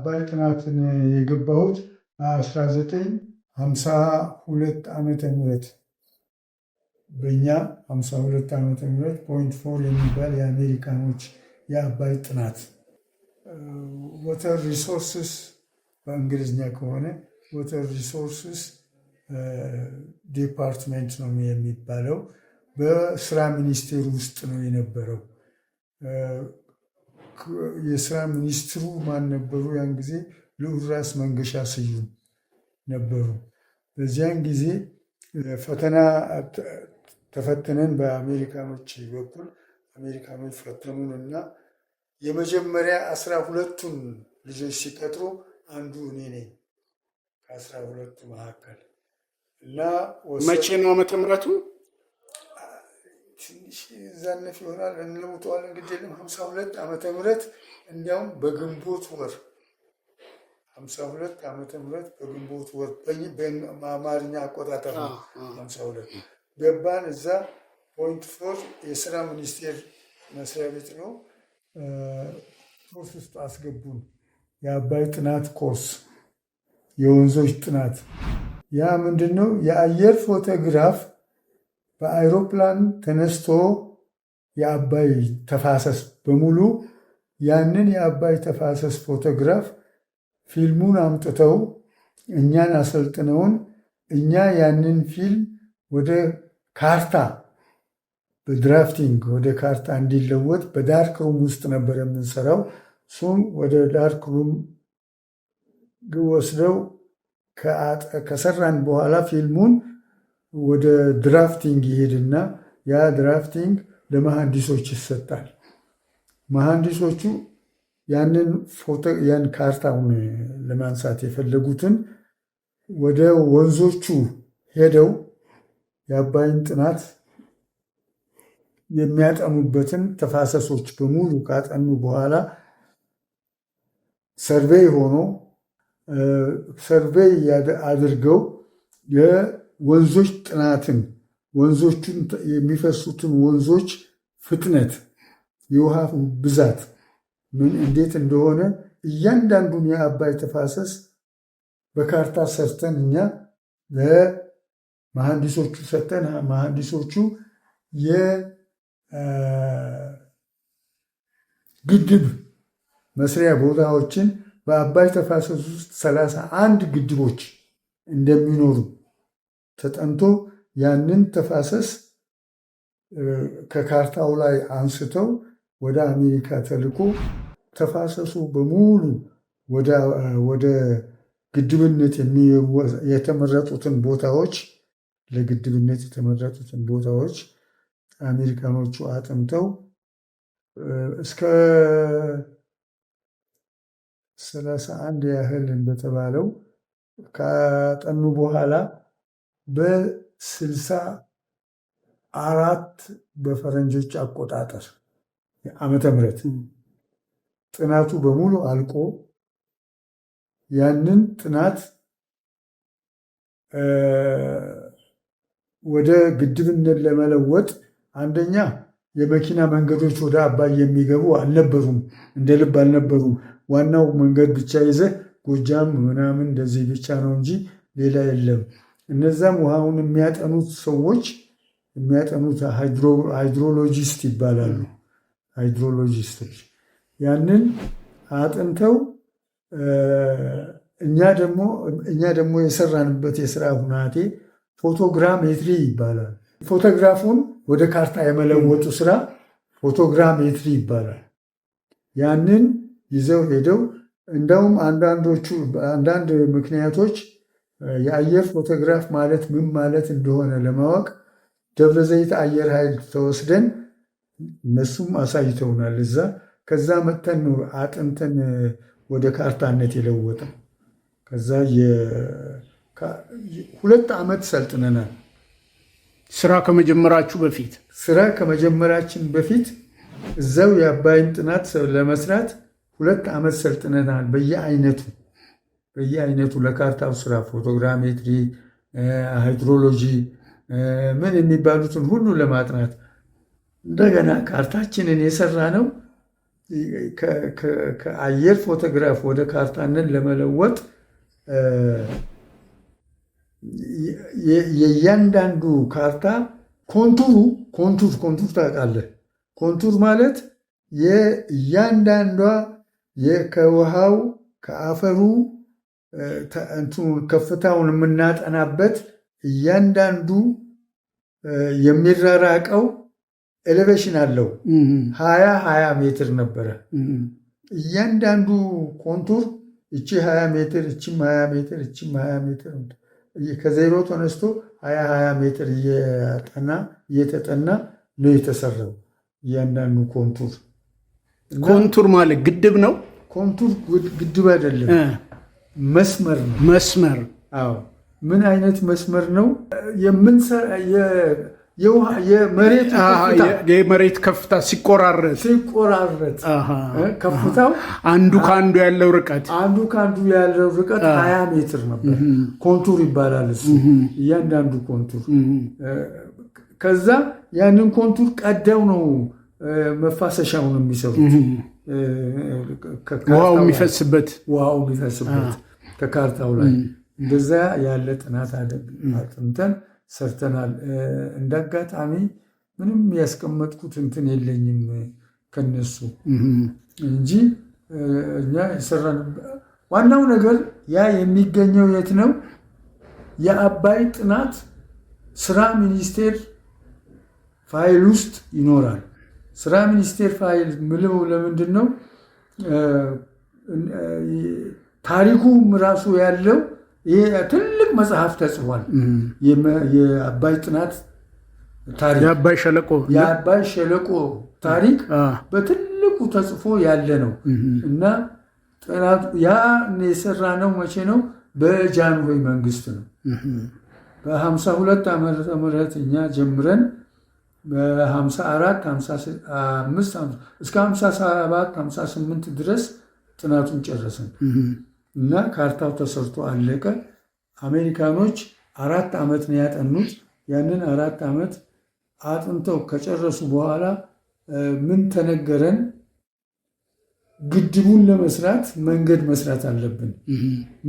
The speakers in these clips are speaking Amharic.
አባይ ጥናትን የገባሁት በ1952 ዓመተ ምህረት በእኛ 52 ዓመተ ምህረት .4 የሚባል የአሜሪካኖች የአባይ ጥናት ወተር ሪሶርስስ በእንግሊዝኛ ከሆነ ወተር ሪሶርስስ ዲፓርትሜንት ነው የሚባለው። በስራ ሚኒስቴር ውስጥ ነው የነበረው። የስራ ሚኒስትሩ ማን ነበሩ? ያን ጊዜ ልዑል ራስ መንገሻ ስዩም ነበሩ። በዚያን ጊዜ ፈተና ተፈትነን በአሜሪካኖች በኩል አሜሪካኖች ፈተኑን እና የመጀመሪያ 12ቱን ልጆች ሲቀጥሩ አንዱ እኔ ነኝ ከ12ቱ መካከል እና መቼ ነው ዓመተ ምህረቱ? ትንሽ ዛነፍ ይሆናል እንለውጠዋል። እንግዲህ 52 ዓመተ ምህረት እንዲያውም በግንቦት ወር 52 ዓመተ ምህረት በግንቦት ወር በአማርኛ አቆጣጠር ነው 52 ገባን። እዛ .4 የስራ ሚኒስቴር መስሪያ ቤት ነው። ኮርስ ውስጥ አስገቡን። የአባይ ጥናት ኮርስ፣ የወንዞች ጥናት። ያ ምንድን ነው? የአየር ፎቶግራፍ በአይሮፕላን ተነስቶ የአባይ ተፋሰስ በሙሉ ያንን የአባይ ተፋሰስ ፎቶግራፍ ፊልሙን አምጥተው እኛን አሰልጥነውን እኛ ያንን ፊልም ወደ ካርታ በድራፍቲንግ ወደ ካርታ እንዲለወጥ በዳርክ ሩም ውስጥ ነበር የምንሰራው። እሱም ወደ ዳርክ ሩም ወስደው ከሰራን በኋላ ፊልሙን ወደ ድራፍቲንግ ይሄድና ያ ድራፍቲንግ ለመሐንዲሶች ይሰጣል። መሐንዲሶቹ ያን ካርታውን ለማንሳት የፈለጉትን ወደ ወንዞቹ ሄደው የአባይን ጥናት የሚያጠኑበትን ተፋሰሶች በሙሉ ካጠኑ በኋላ ሰርቬይ አድርገው የወንዞች ጥናትን ወንዞቹን የሚፈሱትን ወንዞች ፍጥነት፣ የውሃ ብዛት ምን እንዴት እንደሆነ እያንዳንዱን የአባይ ተፋሰስ በካርታ ሰርተን እኛ ለመሐንዲሶቹ ሰጠን። መሐንዲሶቹ የግድብ መስሪያ ቦታዎችን በአባይ ተፋሰስ ውስጥ 31 ግድቦች እንደሚኖሩ ተጠንቶ ያንን ተፋሰስ ከካርታው ላይ አንስተው ወደ አሜሪካ ተልኮ ተፋሰሱ በሙሉ ወደ ግድብነት የተመረጡትን ቦታዎች ለግድብነት የተመረጡትን ቦታዎች አሜሪካኖቹ አጥንተው እስከ 31 ያህል እንደተባለው ካጠኑ በኋላ በ64 በፈረንጆች አቆጣጠር ዓመተ ምህረት ጥናቱ በሙሉ አልቆ ያንን ጥናት ወደ ግድብነት ለመለወጥ አንደኛ የመኪና መንገዶች ወደ አባይ የሚገቡ አልነበሩም፣ እንደ ልብ አልነበሩም። ዋናው መንገድ ብቻ ይዘህ ጎጃም ምናምን እንደዚህ ብቻ ነው እንጂ ሌላ የለም። እነዛም ውሃውን የሚያጠኑት ሰዎች ሃይድሮሎጂስት ይባላሉ። ሃይድሮሎጂስቶች ያንን አጥንተው እኛ ደግሞ የሰራንበት የስራ ሁናቴ ፎቶግራሜትሪ ይባላል። ፎቶግራፉን ወደ ካርታ የመለወጡ ስራ ፎቶግራሜትሪ ይባላል። ያንን ይዘው ሄደው እንደውም አንዳንድ ምክንያቶች የአየር ፎቶግራፍ ማለት ምን ማለት እንደሆነ ለማወቅ ደብረ ዘይት አየር ኃይል ተወስደን እነሱም አሳይተውናል። እዛ ከዛ መተን ነው አጥንተን ወደ ካርታነት የለወጠ። ከዛ 2 ዓመት ሰልጥነናል። ስራ ከመጀመራችን በፊት እዛው የአባይን ጥናት ለመስራት 2 ዓመት ሰልጥነናል። በየአይነቱ ለካርታው ስራ ፎቶግራሜትሪ፣ ሃይድሮሎጂ ምን የሚባሉትን ሁሉ ለማጥናት እንደገና ካርታችንን የሰራ ነው ከአየር ፎቶግራፍ ወደ ካርታንን ለመለወጥ የእያንዳንዱ ካርታ ኮንቱር ታውቃለህ? ኮንቱር ማለት የእያንዳንዷ ከውሃው ከአፈሩ ከፍታውን የምናጠናበት እያንዳንዱ የሚራራቀው ኤሌቬሽን አለው። 20 ሜትር ነበረ እያንዳንዱ ኮንቱር። እቺ 20 ሜትር፣ እቺም 20 ሜትር፣ እቺም 20 ሜትር ከዜሮ ተነስቶ 20 ሜትር እየተጠና ነው የተሰራው እያንዳንዱ ኮንቱር። ኮንቱር ማለት ግድብ ነው። ኮንቱር ግድብ አይደለም፣ መስመር ነው። መስመር። አዎ። ምን አይነት መስመር ነው? የመሬት ከፍታ ሲቆራረጥ ከፍታው አንዱ ከአንዱ ያለው ርቀት 20 ሜትር ነበር። ኮንቱር ይባላል እሱ እያንዳንዱ ኮንቱር። ከዛ ያንን ኮንቱር ቀደው ነው መፋሰሻውን የሚሰሩት፣ ውሃው የሚፈስበት ከካርታው ላይ። እንደዛ ያለ ጥናት አጥንተን ሰርተናል። እንዳጋጣሚ ምንም ያስቀመጥኩት እንትን የለኝም ከነሱ እንጂ እኛ የሰራን። ዋናው ነገር ያ የሚገኘው የት ነው? የአባይ ጥናት ስራ ሚኒስቴር ፋይል ውስጥ ይኖራል። ስራ ሚኒስቴር ፋይል ምለው ለምንድን ነው? ታሪኩም ራሱ ያለው ይሄ ትልቅ መጽሐፍ ተጽፏል። የአባይ ጥናት ታሪክ፣ የአባይ ሸለቆ ታሪክ በትልቁ ተጽፎ ያለ ነው እና ጥናቱ ያ የሰራ ነው። መቼ ነው? በጃንሆይ መንግስት ነው። በ52 ዓመተ ምህረት እኛ ጀምረን በ54 55 እስከ 57 58 ድረስ ጥናቱን ጨረስን እና ካርታው ተሰርቶ አለቀ። አሜሪካኖች 4 ዓመት ነው ያጠኑት። ያንን 4 ዓመት አጥንተው ከጨረሱ በኋላ ምን ተነገረን? ግድቡን ለመስራት መንገድ መስራት አለብን።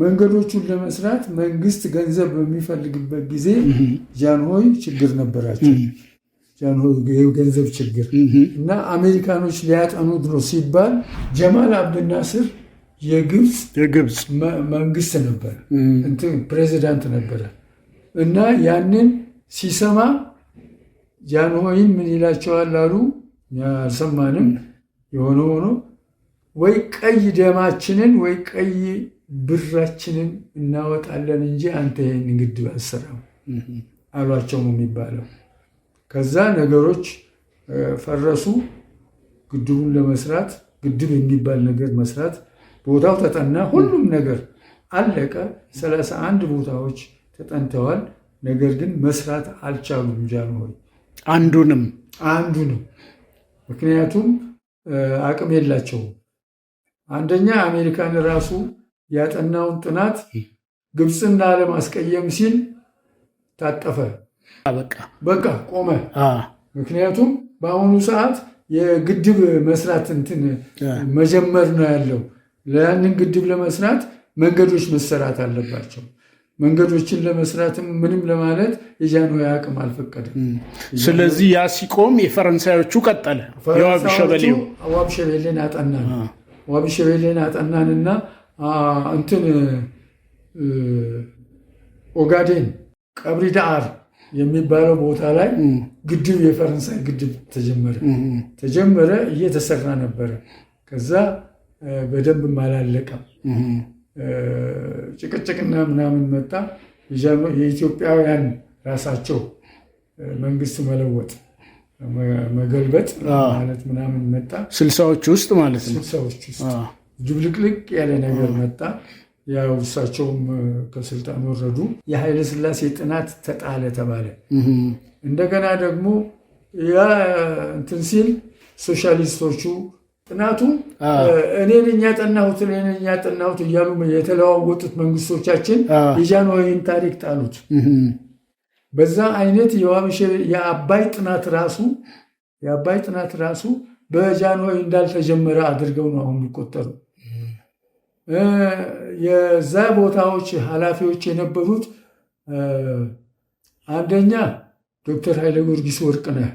መንገዶቹን ለመስራት መንግስት ገንዘብ በሚፈልግበት ጊዜ ጃንሆይ ችግር ነበራቸው። ጃንሆይ የገንዘብ ችግር እና አሜሪካኖች ሊያጠኑት ነው ሲባል ጀማል አብድናስር የግብፅ መንግስት ነበር፣ ፕሬዚዳንት ነበረ እና ያንን ሲሰማ ጃንሆይን ምን ይላቸዋል አሉ። አልሰማንም። የሆነ ሆኖ ወይ ቀይ ደማችንን ወይ ቀይ ብራችንን እናወጣለን እንጂ አንተ ይህን ግድብ አትሰራም አሏቸው ነው የሚባለው። ከዛ ነገሮች ፈረሱ። ግድቡን ለመስራት ግድብ የሚባል ነገር መስራት ቦታው ተጠና። ሁሉም ነገር አለቀ። 31 ቦታዎች ተጠንተዋል። ነገር ግን መስራት አልቻሉም ጃንሆይ አንዱንም። ምክንያቱም አቅም የላቸውም። አንደኛ አሜሪካን ራሱ ያጠናውን ጥናት ግብፅና ለማስቀየም ሲል ታጠፈ። በቃ ቆመ። ምክንያቱም በአሁኑ ሰዓት የግድብ መስራት እንትን መጀመር ነው ያለው። ያንን ግድብ ለመስራት መንገዶች መሰራት አለባቸው። መንገዶችን ለመስራትም ምንም ለማለት የጃንሆይ አቅም አልፈቀደም። ስለዚህ ያ ሲቆም የፈረንሳዮቹ ቀጠለ። ዋቢሸቤሌን አጠናንና እንትን ኦጋዴን ቀብሪ ዳአር የሚባለው ቦታ ላይ ግድብ የፈረንሳይ ግድብ ተጀመረ። እየተሰራ ነበረ። ከዛ በደንብ አላለቀም። ጭቅጭቅና ምናምን መጣ። የኢትዮጵያውያን ራሳቸው መንግስት መለወጥ መገልበጥ ማለት ምናምን መጣ። 60ዎች ውስጥ ማለት ነው። 60ዎች ውስጥ ድብልቅልቅ ያለ ነገር መጣ። ያው እሳቸውም ከስልጣን ወረዱ። የኃይለ ሥላሴ ጥናት ተጣለ ተባለ። እንደገና ደግሞ ያ እንትን ሲል ሶሻሊስቶቹ ጥናቱ እኔ ነኝ ያጠናሁት እያሉ የተለዋወጡት መንግስቶቻችን የጃንሆይን ታሪክ ጣሉት። በዛ አይነት የአባይ ጥናት ራሱ በጃንሆይ እንዳልተጀመረ አድርገው ነው አሁን የሚቆጠሩ። የዛ ቦታዎች ኃላፊዎች የነበሩት አንደኛ ዶክተር ኃይለ ጊዮርጊስ ወርቅነህ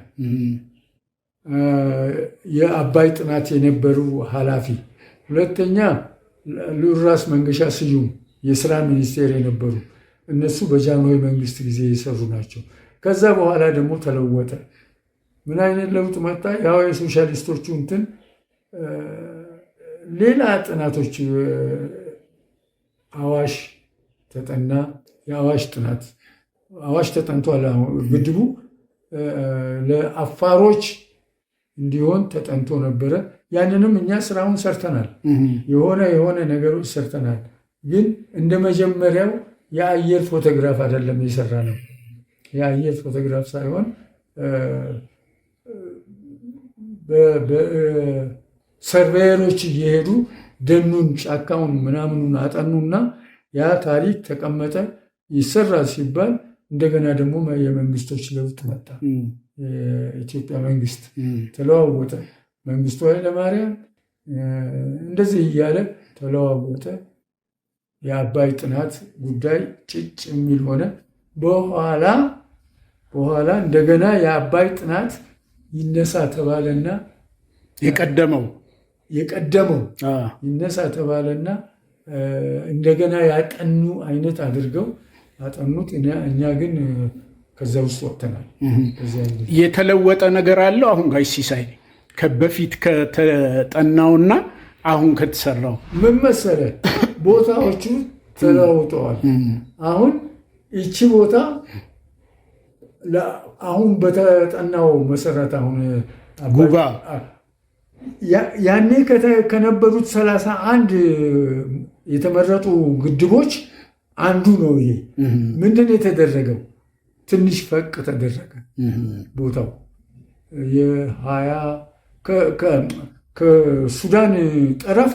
የአባይ ጥናት የነበሩ ኃላፊ፣ ሁለተኛ ልዑል ራስ መንገሻ ስዩም የስራ ሚኒስቴር የነበሩ እነሱ በጃንሆይ መንግስት ጊዜ የሰሩ ናቸው። ከዛ በኋላ ደግሞ ተለወጠ። ምን አይነት ለውጥ መጣ? ያው የሶሻሊስቶቹ እንትን ሌላ ጥናቶች አዋሽ ተጠና። የአዋሽ ጥናት አዋሽ ተጠንቷል። ግድቡ ለአፋሮች እንዲሆን ተጠንቶ ነበረ። ያንንም እኛ ስራውን ሰርተናል። የሆነ ነገሮች ሰርተናል። ግን እንደ መጀመሪያው የአየር ፎቶግራፍ አይደለም የሰራ ነው። የአየር ፎቶግራፍ ሳይሆን ሰርቬየሮች እየሄዱ ደኑን፣ ጫካውን ምናምኑን አጠኑና ያ ታሪክ ተቀመጠ። ይሰራል ሲባል እንደገና ደግሞ የመንግስቶች ለውጥ መጣ። የኢትዮጵያ መንግስት ተለዋወጠ። መንግስቱ ኃይለማርያም እንደዚህ እያለ ተለዋወጠ። የአባይ ጥናት ጉዳይ ጭጭ የሚል ሆነ። በኋላ እንደገና የአባይ ጥናት ይነሳ ተባለና የቀደመው ይነሳ ተባለና እንደገና ያጠኑ አይነት አድርገው አጠኑት። እኛ ግን ከዛ ውስጥ ወጥተናል። የተለወጠ ነገር አለው አሁን ጋሽ ሲሳይ በፊት ከተጠናውና አሁን ከተሰራው? ምን መሰለህ፣ ቦታዎቹ ተለውጠዋል። አሁን ይቺ ቦታ አሁን በተጠናው መሰረት አሁን ጉባ ያኔ ከነበሩት 31 የተመረጡ ግድቦች አንዱ ነው ይሄ። ምንድን የተደረገው? ትንሽ ፈቅ ተደረገ ቦታው። ከሱዳን ጠረፍ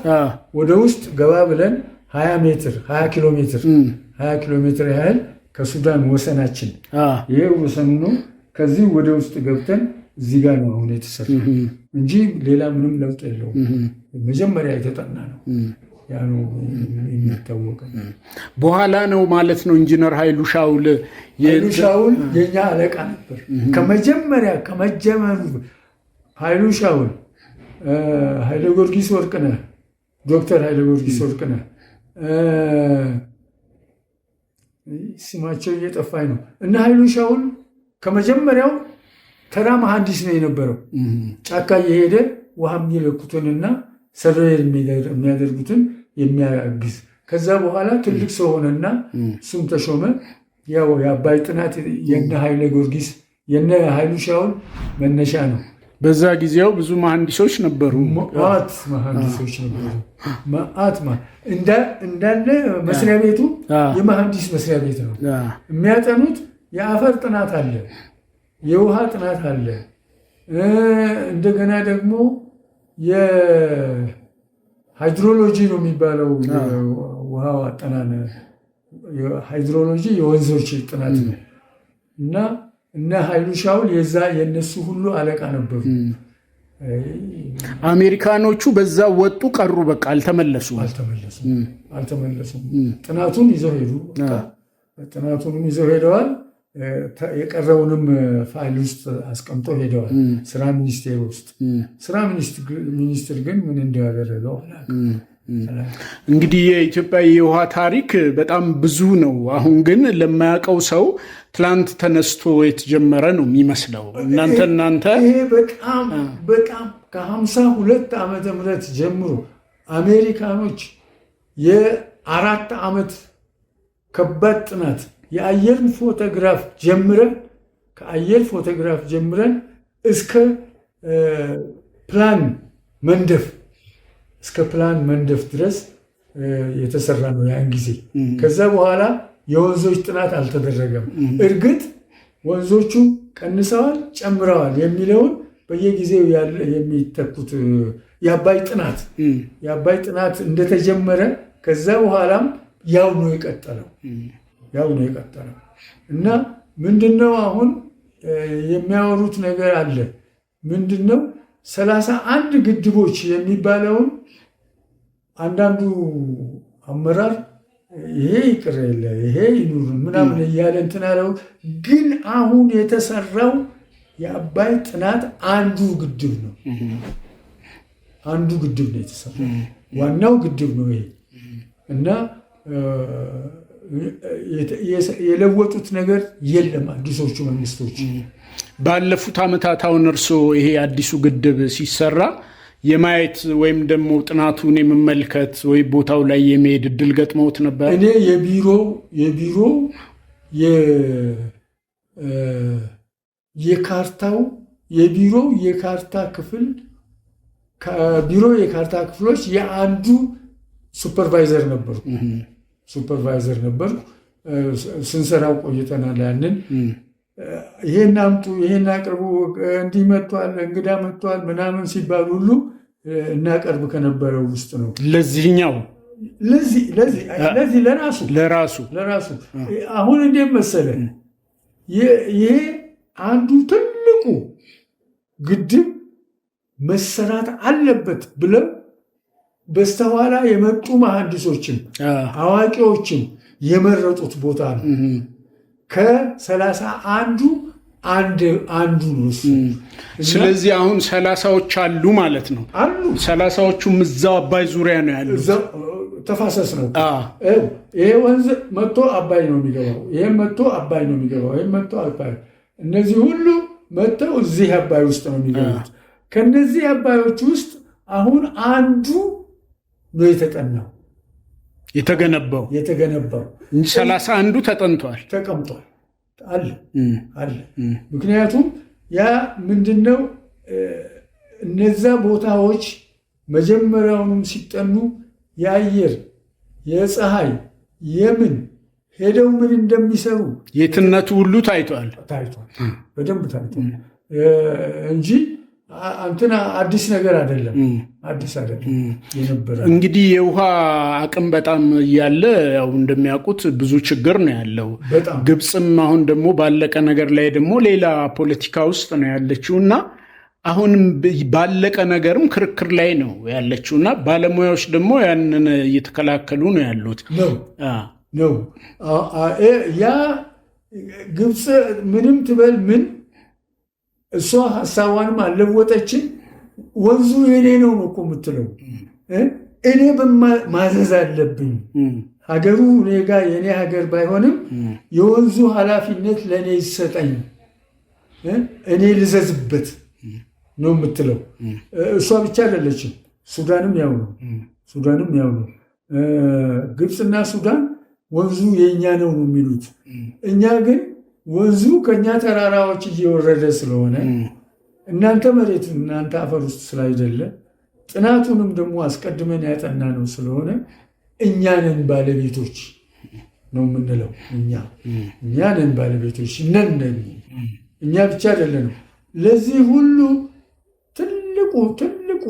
ወደ ውስጥ ገባ ብለን 20 ኪሎ ሜትር ያህል ከሱዳን ወሰናችን፣ ይሄ ወሰኑ ነው። ከዚህ ወደ ውስጥ ገብተን እዚህ ጋር ነው አሁን የተሰራ እንጂ ሌላ ምንም ለውጥ የለውም። መጀመሪያ የተጠና ነው። ያ ነው የሚታወቀው። በኋላ ነው ማለት ነው። ኢንጂነር ኃይሉ ሻውል የኛ አለቃ ነበር ከመጀመሪያ ከመጀመሩ። ኃይሉ ሻውል፣ ኃይለ ጊዮርጊስ ወርቅነህ፣ ዶክተር ኃይለ ጊዮርጊስ ወርቅነህ ስማቸው እየጠፋኝ ነው። እና ኃይሉ ሻውል ከመጀመሪያው ተራ መሐንዲስ ነው የነበረው። ጫካ እየሄደ ውሃ የሚለኩትንና ሰርቬይ የሚያደርጉትን የሚያግዝ። ከዛ በኋላ ትልቅ ሰው ሆነና እሱም ተሾመ። ያው የአባይ ጥናት የነ ኃይለ ጊዮርጊስ የነ ኃይሉ ሻውል መነሻ ነው። በዛ ጊዜው ብዙ መሐንዲሶች ነበሩ። መዓት መሐንዲሶች ነበሩ። መዓት እንዳለ መስሪያ ቤቱ የመሐንዲስ መስሪያ ቤት ነው። የሚያጠኑት የአፈር ጥናት አለ፣ የውሃ ጥናት አለ። እንደገና ደግሞ የሃይድሮሎጂ ነው የሚባለው ውሃው አጠናን ሃይድሮሎጂ የወንዞች ጥናት ነው። እና እነ ኃይሉ ሻውል የነሱ ሁሉ አለቃ ነበሩ። አሜሪካኖቹ በዛ ወጡ ቀሩ፣ በቃ አልተመለሱም። ጥናቱን ይዘው ሄዱ። ጥናቱንም ይዘው ሄደዋል። የቀረውንም ፋይል ውስጥ አስቀምጠው ሄደዋል። ስራ ሚኒስቴር ውስጥ። ስራ ሚኒስትር ግን ምን እንዳደረገው እንግዲህ የኢትዮጵያ የውሃ ታሪክ በጣም ብዙ ነው። አሁን ግን ለማያውቀው ሰው ትላንት ተነስቶ የተጀመረ ነው የሚመስለው። እናንተ ይሄ በጣም ከ52 ዓመተ ምህረት ጀምሮ አሜሪካኖች የ4 ዓመት ከባድ ጥናት የአየር ፎቶግራፍ ጀምረን እስከ ፕላን መንደፍ ድረስ የተሰራ ነው ያን ጊዜ። ከዛ በኋላ የወንዞች ጥናት አልተደረገም። እርግጥ ወንዞቹ ቀንሰዋል፣ ጨምረዋል የሚለውን በየጊዜው የሚተኩት የአባይ ጥናት እንደተጀመረ ከዛ በኋላም ያው ነው የቀጠለው እና ምንድነው አሁን የሚያወሩት ነገር አለ። ምንድነው 31 ግድቦች የሚባለውን አንዳንዱ አመራር ይሄ ይቅር የለ ይሄ ይኑር ምናምን እያለ እንትን አለው። ግን አሁን የተሰራው የአባይ ጥናት አንዱ ግድብ ነው። አንዱ ግድብ ነው የተሰራው። ዋናው ግድብ ነው ይሄ እና የለወጡት ነገር የለም አዲሶቹ መንግስቶች። ባለፉት ዓመታት አሁን እርስዎ ይሄ አዲሱ ግድብ ሲሰራ የማየት ወይም ደግሞ ጥናቱን የመመልከት ወይ ቦታው ላይ የመሄድ እድል ገጥመውት ነበር? እኔ የቢሮው የካርታ ክፍል ከቢሮ የካርታ ክፍሎች የአንዱ ሱፐርቫይዘር ነበርኩ። ስንሰራው ቆይተናል። ያንን ይሄን አምጡ፣ ይሄን አቅርቡ፣ እንዲህ መጥቷል፣ እንግዳ መጥቷል ምናምን ሲባል ሁሉ እናቀርብ ከነበረው ውስጥ ነው። ለዚህኛው ለራሱ አሁን እንዴት መሰለህ ይሄ አንዱ ትልቁ ግድብ መሰራት አለበት ብለው በስተኋላ የመጡ መሐንዲሶችም አዋቂዎችም የመረጡት ቦታ ነው። ከ31 አንዱ ነው እሱ። ስለዚህ አሁን 30ዎች አሉ ማለት ነው። አሉ 30ዎቹም እዛው አባይ ዙሪያ ነው ያሉት። ተፋሰስ ነው። ይሄ ወንዝ መጥቶ አባይ ነው የሚገባው፣ ይሄም መጥቶ አባይ ነው የሚገባው፣ ይሄም መጥቶ አባይ። እነዚህ ሁሉ መጥተው እዚህ አባይ ውስጥ ነው የሚገቡት። ከነዚህ አባዮች ውስጥ አሁን አንዱ ነው የተጠናው የተገነባው እንጂ 31ዱ ተቀምጧል አለ። ምክንያቱም ያ ምንድነው እነዛ ቦታዎች መጀመሪያውንም ሲጠኑ የአየር የፀሐይ የምን ሄደው ምን እንደሚሰሩ የትነቱ ሁሉ ታይቷል በደንብ ታይቷል እንጂ አንተና አዲስ ነገር አይደለም የነበረ። እንግዲህ የውሃ አቅም በጣም እያለ ያው እንደሚያውቁት ብዙ ችግር ነው ያለው። ግብፅም አሁን ደግሞ ባለቀ ነገር ላይ ደግሞ ሌላ ፖለቲካ ውስጥ ነው ያለችው እና አሁንም ባለቀ ነገርም ክርክር ላይ ነው ያለችው እና ባለሙያዎች ደግሞ ያንን እየተከላከሉ ነው ያሉት ነው ያ ግብፅ ምንም ትበል ምን እሷ ሀሳቧንም አልለወጠችም። ወንዙ የኔ ነው እኮ የምትለው እኔ ማዘዝ አለብኝ። ሀገሩ እኔ ጋር የኔ ሀገር ባይሆንም የወንዙ ኃላፊነት ለእኔ ይሰጠኝ፣ እኔ ልዘዝበት ነው የምትለው። እሷ ብቻ አይደለችም፣ ሱዳንም ያው ነው። ግብፅና ሱዳን ወንዙ የእኛ ነው የሚሉት። እኛ ግን ወንዙ ከኛ ተራራዎች እየወረደ ስለሆነ እናንተ መሬት እናንተ አፈር ውስጥ ስላይደለ ጥናቱንም ደግሞ አስቀድመን ያጠና ነው ስለሆነ እኛንን ባለቤቶች ነው የምንለው። እኛንን ባለቤቶች ነን። እኛ ብቻ አይደለንም። ለዚህ ሁሉ ትልቁ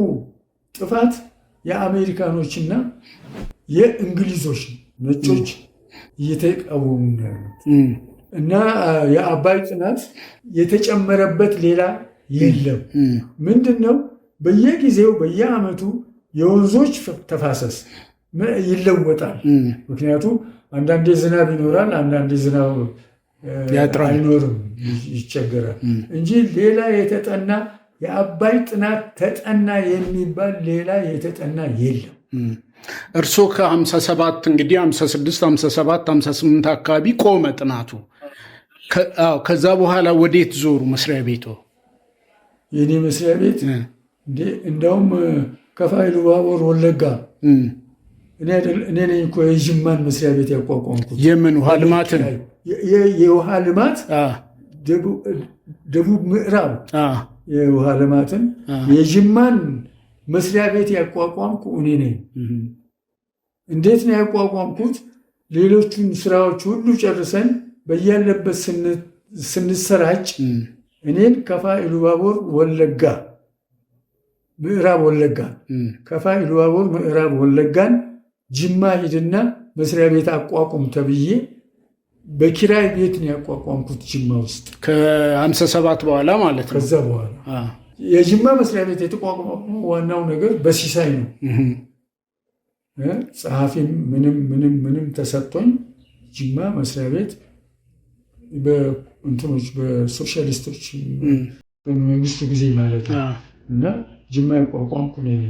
ጥፋት የአሜሪካኖችና የእንግሊዞች ነጮች እየተቃወሙ ያሉት እና የአባይ ጥናት የተጨመረበት ሌላ የለም። ምንድነው በየጊዜው በየዓመቱ የወንዞች ተፋሰስ ይለወጣል። ምክንያቱም አንዳንዴ ዝናብ ይኖራል፣ አንዳንዴ ዝናብ አይኖርም፣ ይቸገራል እንጂ ሌላ የተጠና የአባይ ጥናት ተጠና የሚባል ሌላ የተጠና የለም። እርስዎ ከ57 እንግዲህ 56 57 58 አካባቢ ቆመ ጥናቱ። ከዛ በኋላ ወዴት ዞሩ መስሪያ ቤቶ? የኔ መስሪያ ቤት እንደውም ከፋ ኢሉባቦር ወለጋ እኔ ነኝ እኮ የጅማን መስሪያ ቤት ያቋቋምኩት። የምን ውሃ ልማትን? የውሃ ልማት ደቡብ ምዕራብ የውሃ ልማትን የጅማን መስሪያ ቤት ያቋቋምኩ እኔ ነኝ። እንዴት ነው ያቋቋምኩት? ሌሎቹን ስራዎች ሁሉ ጨርሰን በያለበት ስንሰራጭ እኔን ከፋ ኢሉባቦር ወለጋ ምዕራብ ወለጋ ከፋ ኢሉባቦር ምዕራብ ወለጋን ጅማ ሂድና መስሪያ ቤት አቋቁም ተብዬ በኪራይ ቤት ነው ያቋቋምኩት ጅማ ውስጥ ከ57 በኋላ ማለት ነው። ከዛ በኋላ የጅማ መስሪያ ቤት የተቋቋመው ዋናው ነገር በሲሳይ ነው። ጸሐፊም ምንም ተሰጥቶኝ ጅማ መስሪያ ቤት በእንትኖች በሶሻሊስቶች በመንግስቱ ጊዜ ማለት ነው እና ጅማ ያቋቋምኩ ነኝ።